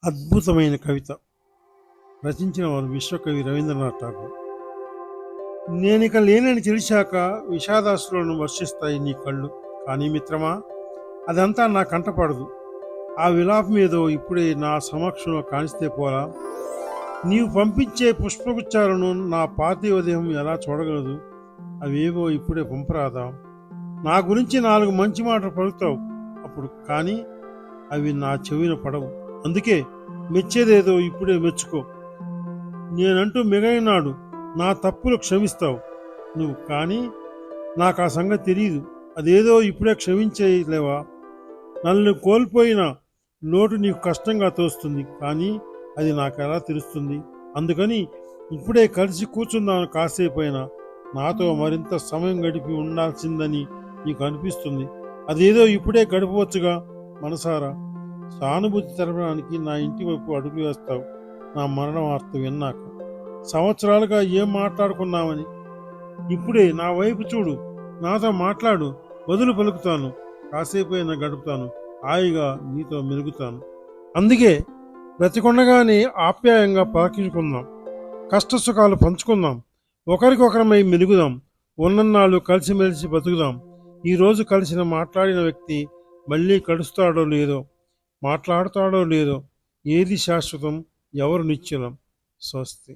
అద్భుతమైన కవిత రచించిన వారు విశ్వకవి రవీంద్రనాథ్ ఠాగూర్. నేనిక లేనని తెలిసాక విషాదాశ్రులను వర్షిస్తాయి నీ కళ్ళు. కానీ మిత్రమా, అదంతా నా కంటపడదు. ఆ విలాపం ఏదో ఇప్పుడే నా సమక్షంలో కానిస్తే పోరా. నీవు పంపించే పుష్పగుచ్చాలను నా పార్థివ దేహం ఎలా చూడగలదు? అవేవో ఇప్పుడే పంపరాదా? నా గురించి 4 మంచి మాటలు పలుకుతావు అప్పుడు, కానీ అవి నా చెవిన పడవు. అందుకే మెచ్చేదేదో ఇప్పుడే మెచ్చుకో. నేనంటూ మిగైనాడు నా తప్పులు క్షమిస్తావు నువ్వు, కానీ నాకు ఆ సంగతి తెలియదు. అదేదో ఇప్పుడే క్షమించేయలేవా? నన్ను కోల్పోయిన లోటు నీకు కష్టంగా తోస్తుంది, కానీ అది నాకు ఎలా తెలుస్తుంది? అందుకని ఇప్పుడే కలిసి కూర్చుందాను. కాసేపైనా నాతో మరింత సమయం గడిపి ఉండాల్సిందని నీకు అనిపిస్తుంది. అదేదో ఇప్పుడే గడపవచ్చుగా మనసారా. సానుభూతి తెలపడానికి నా ఇంటి వైపు అడుగు వేస్తావు నా మరణ వార్త విన్నాక. సంవత్సరాలుగా ఏం మాట్లాడుకున్నామని ఇప్పుడే నా వైపు చూడు, నాతో మాట్లాడు. బదులు పలుకుతాను, కాసేపైనా గడుపుతాను, హాయిగా నీతో మెలుగుతాను. అందుకే బ్రతికొండగానే ఆప్యాయంగా పలకించుకుందాం, కష్టసుఖాలు పంచుకుందాం, ఒకరికొకరమై మెలుగుదాం, ఉన్నన్నాళ్ళు కలిసిమెలిసి బతుకుదాం. ఈరోజు కలిసిన మాట్లాడిన వ్యక్తి మళ్ళీ కలుస్తాడో లేదో, మాట్లాడతాడో లేదో, ఏది శాశ్వతం, ఎవరు నిశ్చలం. స్వస్తి.